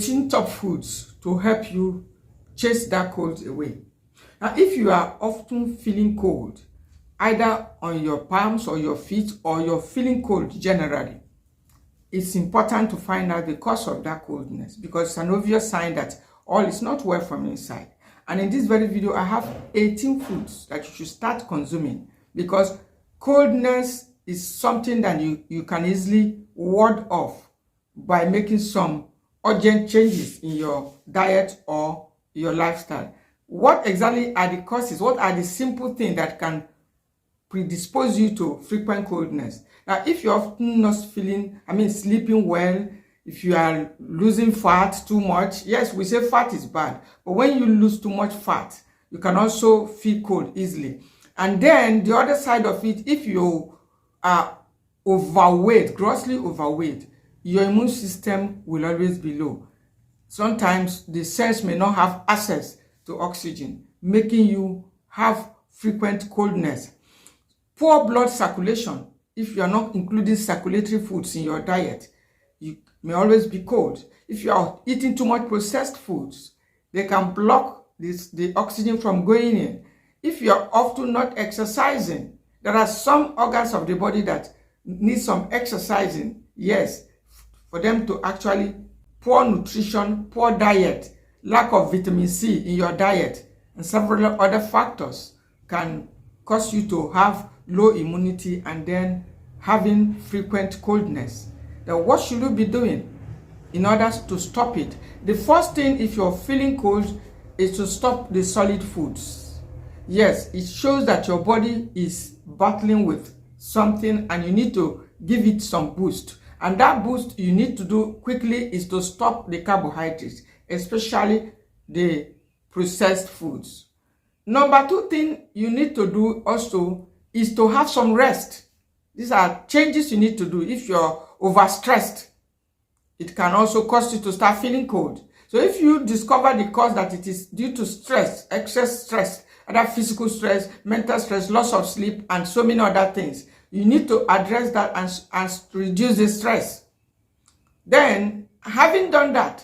protein top foods to help you chase that cold away. Now, if you are often feeling cold, either on your palms or your feet, or you're feeling cold generally, it's important to find out the cause of that coldness, because it's an obvious sign that all is not well from inside. And in this very video, I have 18 foods that you should start consuming, because coldness is something that you can easily ward off by making some urgent changes in your diet or your lifestyle. What exactly are the causes? What are the simple things that can predispose you to frequent coldness? Now, if you're often not sleeping well, if you are losing fat too much, yes, we say fat is bad, but when you lose too much fat, you can also feel cold easily. And then the other side of it, if you are overweight, grossly overweight, your immune system will always be low. Sometimes the cells may not have access to oxygen, making you have frequent coldness. Poor blood circulation, if you are not including circulatory foods in your diet, you may always be cold. If you are eating too much processed foods, they can block the oxygen from going in. If you are often not exercising, there are some organs of the body that need some exercising, yes, for them to actually, poor nutrition, poor diet, lack of vitamin C in your diet, and several other factors can cause you to have low immunity and then having frequent coldness. Then what should you be doing in order to stop it? The first thing, if you're feeling cold, is to stop the solid foods. Yes, it shows that your body is battling with something and you need to give it some boost. And that boost you need to do quickly is to stop the carbohydrates, especially the processed foods. Number two thing you need to do also is to have some rest. These are changes you need to do. If you're overstressed, it can also cause you to start feeling cold. So if you discover the cause that it is due to stress, excess stress, other physical stress, mental stress, loss of sleep, and so many other things, you need to address that and reduce the stress. Then, having done that,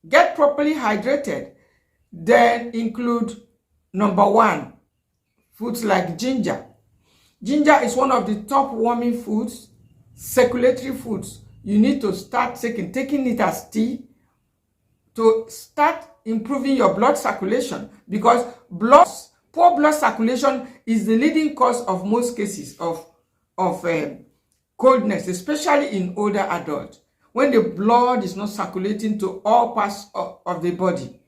get properly hydrated. Then include, number one, foods like ginger. Ginger is one of the top warming foods, circulatory foods. You need to start taking it as tea to start improving your blood circulation, because poor blood circulation is the leading cause of most cases of coldness, especially in older adults, when the blood is not circulating to all parts of the body.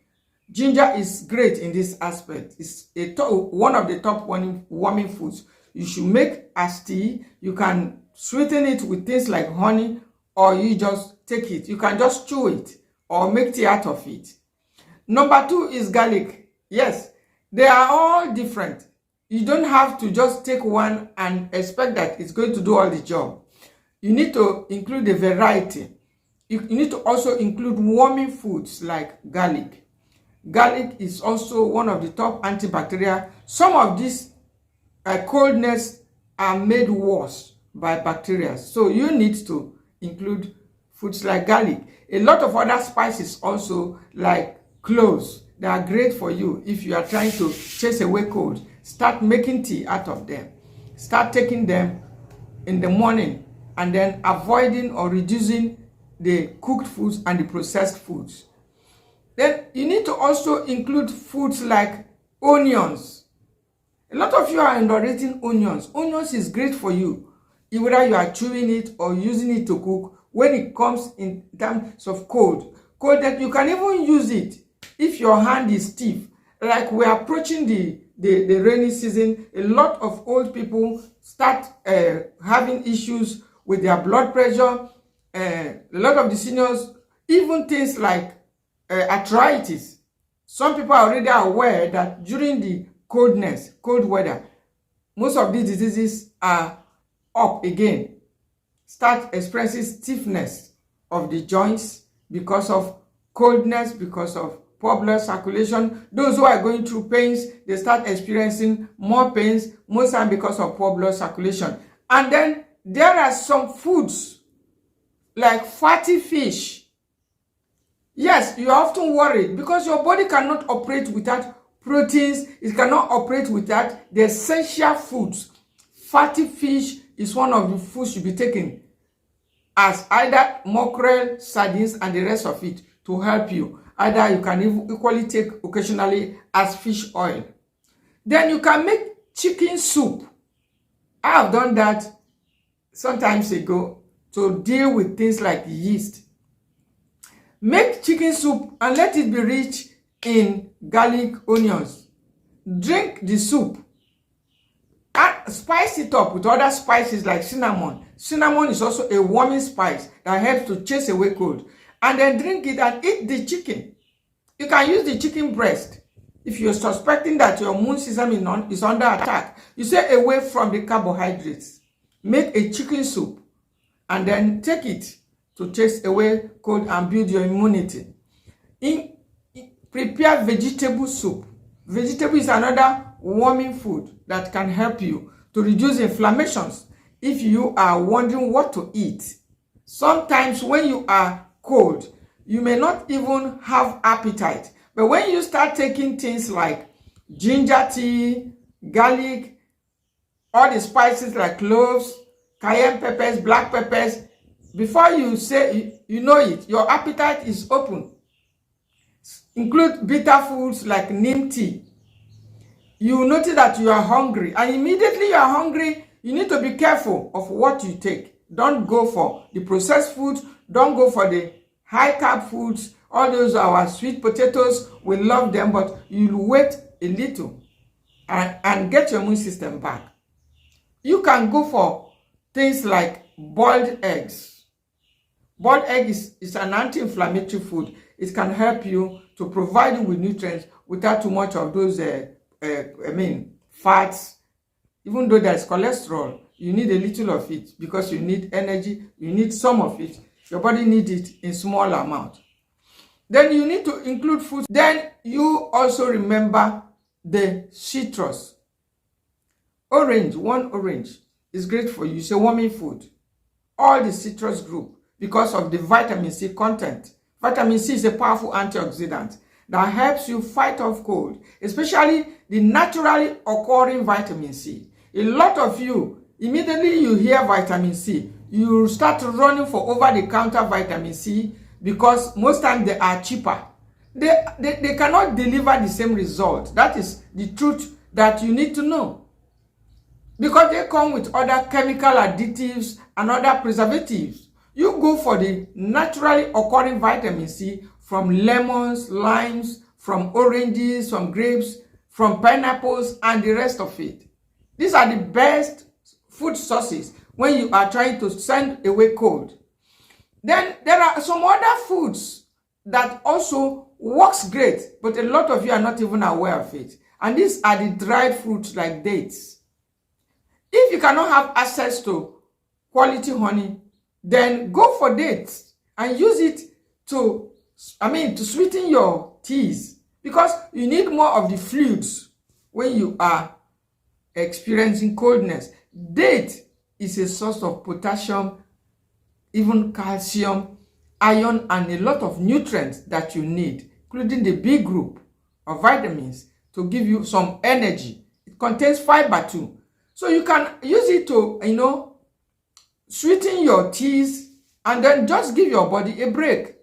Ginger is great in this aspect. It's one of the top warming foods. You should make as tea. You can sweeten it with things like honey, or you just take it. You can just chew it or make tea out of it. Number two is garlic. Yes, they are all different. You don't have to just take one and expect that it's going to do all the job. You need to include a variety. You need to also include warming foods like garlic. Garlic is also one of the top antibacterial. Some of these coldness are made worse by bacteria. So you need to include foods like garlic. A lot of other spices also, like cloves, they are great for you if you are trying to chase away cold. Start making tea out of them. Start taking them in the morning and then avoiding or reducing the cooked foods and the processed foods. Then you need to also include foods like onions. A lot of you are underrating onions. Onions is great for you, whether you are chewing it or using it to cook. When it comes in terms of cold, that you can even use it if your hand is stiff. Like we're approaching the rainy season, a lot of old people start having issues with their blood pressure. A lot of the seniors, even things like arthritis. Some people are already aware that during the cold weather, most of these diseases are up again. Start experiencing stiffness of the joints because of coldness, because of poor blood circulation. Those who are going through pains, they start experiencing more pains, most time because of poor blood circulation. And then there are some foods like fatty fish. Yes, you are often worried because your body cannot operate without proteins. It cannot operate without the essential foods. Fatty fish is one of the foods you be taking as either mackerel, sardines, and the rest of it to help you. Either you can equally take occasionally as fish oil. Then you can make chicken soup. I have done that sometimes ago to deal with things like yeast. Make chicken soup and let it be rich in garlic, onions. Drink the soup. Spice it up with other spices like cinnamon. Cinnamon is also a warming spice that helps to chase away cold. And then drink it and eat the chicken. You can use the chicken breast. If you're suspecting that your immune system is under attack, you stay away from the carbohydrates. Make a chicken soup and then take it to chase away cold and build your immunity. Prepare vegetable soup. Vegetable is another warming food that can help you to reduce inflammations if you are wondering what to eat. Sometimes when you are cold, you may not even have appetite. But when you start taking things like ginger tea, garlic, all the spices like cloves, cayenne peppers, black peppers, before you say you know it, your appetite is open. Include bitter foods like neem tea. You will notice that you are hungry, and immediately you are hungry, you need to be careful of what you take. Don't go for the processed foods. Don't go for the high carb foods. All those are our sweet potatoes. We love them, but you'll wait a little and get your immune system back. You can go for things like boiled eggs. Boiled egg is an anti-inflammatory food. It can help you to provide you with nutrients without too much of those fats. Even though there's cholesterol, you need a little of it because you need energy. You need some of it. Your body needs it in small amount. Then you need to include food. Then you also remember the citrus. One orange is great for you. It's a warming food. All the citrus group, because of the vitamin C content. Vitamin C is a powerful antioxidant that helps you fight off cold, especially the naturally occurring vitamin C. A lot of you, immediately you hear vitamin C, you start running for over-the-counter vitamin C because most times they are cheaper. They cannot deliver the same result. That is the truth that you need to know. Because they come with other chemical additives and other preservatives. You go for the naturally occurring vitamin C from lemons, limes, from oranges, from grapes, from pineapples, and the rest of it. These are the best food sources when you are trying to send away cold. Then there are some other foods that also works great, but a lot of you are not even aware of it. And these are the dried fruits like dates. If you cannot have access to quality honey, then go for dates and use it to sweeten your teas, because you need more of the fluids when you are experiencing coldness. Date is a source of potassium, even calcium, iron, and a lot of nutrients that you need, including the B group of vitamins to give you some energy. It contains fiber too. So you can use it to, sweeten your teas and then just give your body a break.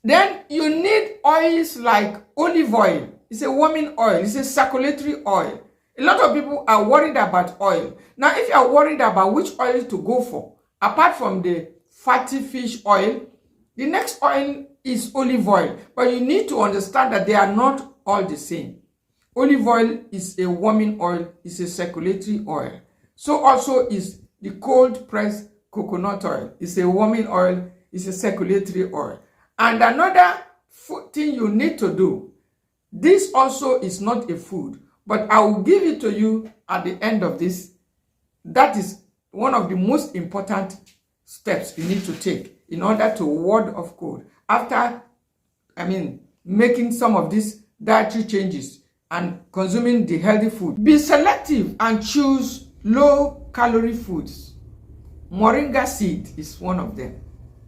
Then you need oils like olive oil. It's a warming oil. It's a circulatory oil. A lot of people are worried about oil. Now, if you are worried about which oil to go for, apart from the fatty fish oil, the next oil is olive oil. But you need to understand that they are not all the same. Olive oil is a warming oil. It's a circulatory oil. So also is the cold pressed coconut oil. It's a warming oil. It's a circulatory oil. And another thing you need to do, this also is not a food, but I will give it to you at the end of this. That is one of the most important steps you need to take in order to ward off cold. After, making some of these dietary changes and consuming the healthy food, be selective and choose low-calorie foods. Moringa seed is one of them.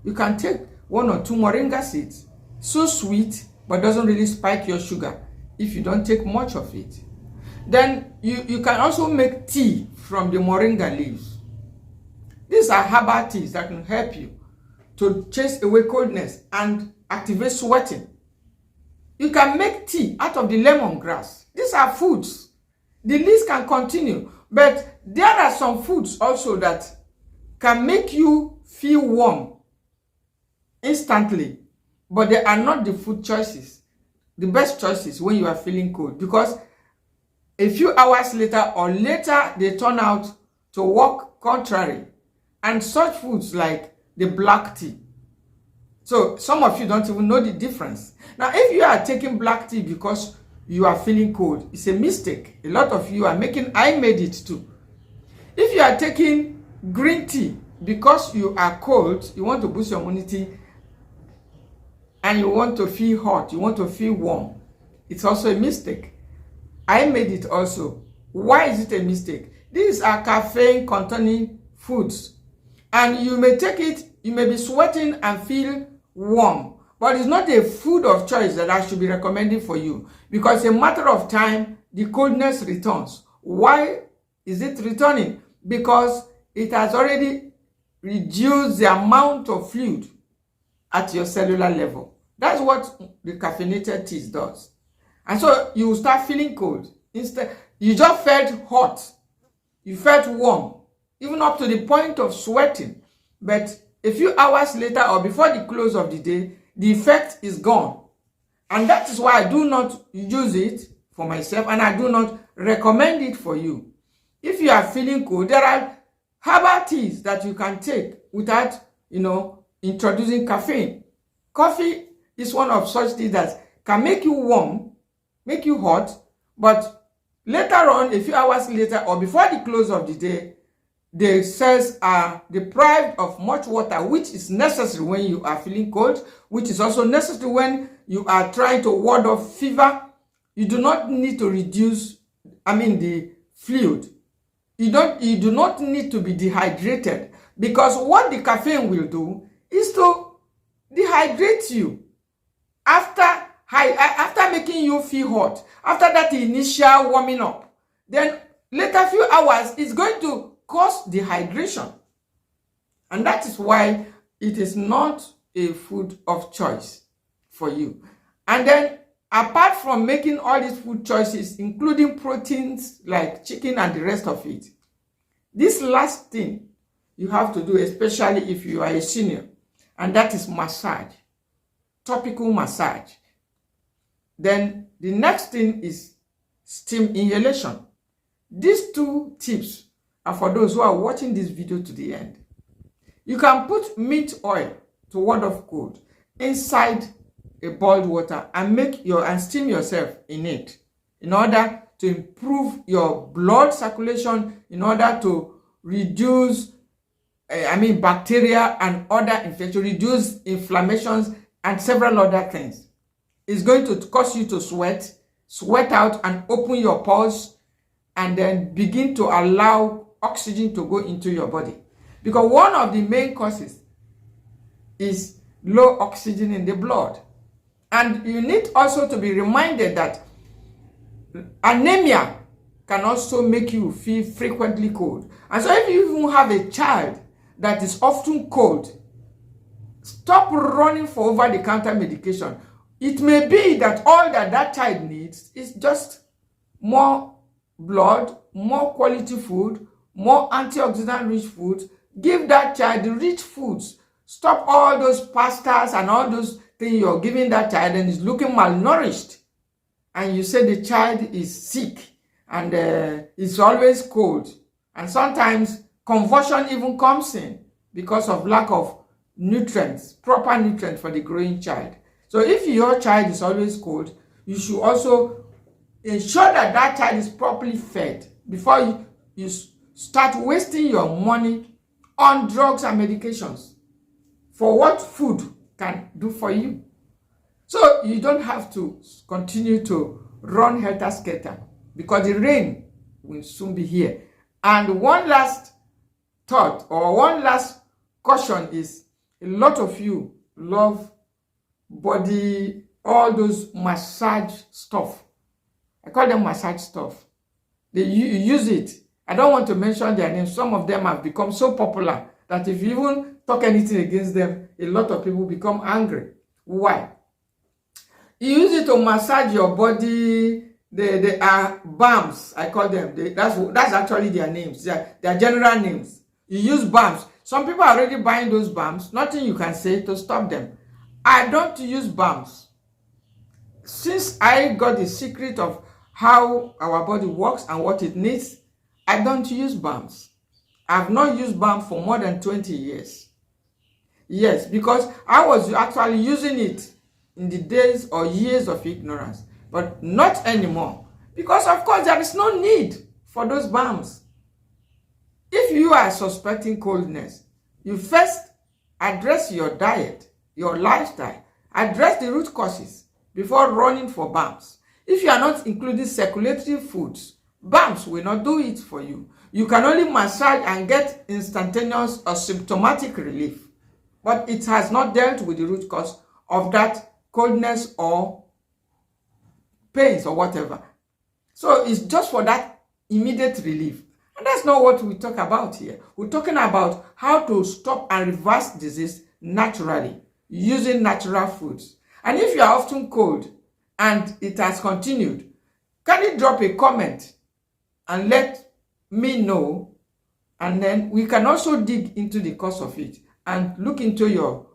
You can take 1 or 2 moringa seeds. So sweet, but doesn't really spike your sugar if you don't take much of it. Then you can also make tea from the moringa leaves. These are herbal teas that can help you to chase away coldness and activate sweating. You can make tea out of the lemongrass. These are foods. The list can continue, but there are some foods also that can make you feel warm instantly, but they are not the food choices, the best choices when you are feeling cold, because a few hours later or later they turn out to work contrary. And such foods like the black tea. So some of you don't even know the difference. Now, if you are taking black tea because you are feeling cold, it's a mistake. A lot of you are making, I made it too. If you are taking green tea because you are cold, you want to boost your immunity, and you want to feel hot, you want to feel warm, it's also a mistake. I made it also. Why is it a mistake? These are caffeine containing foods. And you may take it, you may be sweating and feel warm, but it's not a food of choice that I should be recommending for you, because a matter of time, the coldness returns. Why is it returning? Because it has already reduced the amount of fluid at your cellular level. That's what the caffeinated tea does. And so you will start feeling cold. Instead, you just felt hot. You felt warm, even up to the point of sweating. But a few hours later or before the close of the day, the effect is gone. And that is why I do not use it for myself, and I do not recommend it for you. If you are feeling cold, there are herbal teas that you can take without, introducing caffeine. Coffee is one of such teas that can make you warm, make you hot, but later on, a few hours later or before the close of the day, the cells are deprived of much water, which is necessary when you are feeling cold, which is also necessary when you are trying to ward off fever. You do not need to reduce, the fluid. You do not need to be dehydrated, because what the caffeine will do is to dehydrate you after making you feel hot. After that initial warming up, then later few hours it's going to cause dehydration. And that is why it is not a food of choice for you. And then, apart from making all these food choices, including proteins like chicken and the rest of it, this last thing you have to do, especially if you are a senior, and that is massage, topical massage. Then the next thing is steam inhalation. These 2 tips are for those who are watching this video to the end. You can put mint oil to ward off cold inside a boiled water and steam yourself in it, in order to improve your blood circulation, in order to reduce bacteria and other infections, reduce inflammations and several other things. It's going to cause you to sweat out and open your pores, and then begin to allow oxygen to go into your body. Because one of the main causes is low oxygen in the blood. And you need also to be reminded that anemia can also make you feel frequently cold. And so if you even have a child that is often cold, stop running for over-the-counter medication. It may be that all that child needs is just more blood, more quality food, more antioxidant-rich foods. Give that child the rich foods. Stop all those pastas and all those things you're giving that child and is looking malnourished. And you say the child is sick and is always cold. And sometimes convulsion even comes in because of lack of nutrients, proper nutrients for the growing child. So if your child is always cold, you should also ensure that child is properly fed before you start wasting your money on drugs and medications for what food can do for you. So you don't have to continue to run helter-skelter, because the rain will soon be here. And one last thought or one last caution is, a lot of you love body, all those massage stuff. I call them massage stuff. They use it. I don't want to mention their names. Some of them have become so popular that if you even talk anything against them, a lot of people become angry. Why? You use it to massage your body. They are balms, I call them. That's actually their names. Their general names. You use balms. Some people are already buying those balms. Nothing you can say to stop them. I don't use balms. Since I got the secret of how our body works and what it needs, I don't use balms. I've not used balm for more than 20 years. Yes, because I was actually using it in the days or years of ignorance, but not anymore. Because of course there is no need for those balms. If you are suspecting coldness, you first address your diet, your lifestyle, address the root causes before running for balms. If you are not including circulatory foods, balms will not do it for you. You can only massage and get instantaneous or symptomatic relief, but it has not dealt with the root cause of that coldness or pains or whatever. So it's just for that immediate relief. And that's not what we talk about here. We're talking about how to stop and reverse disease naturally using natural foods. And if you are often cold and it has continued, can you drop a comment and let me know? And then we can also dig into the cause of it and look into your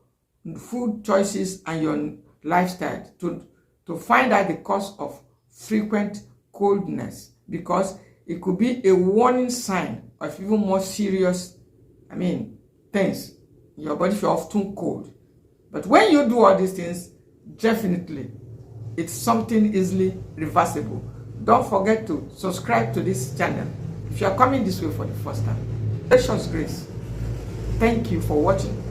food choices and your lifestyle to find out the cause of frequent coldness, because it could be a warning sign of even more serious, things in your body if you're often cold. But when you do all these things, definitely, it's something easily reversible. Don't forget to subscribe to this channel if you are coming this way for the first time. Precious grace. Thank you for watching.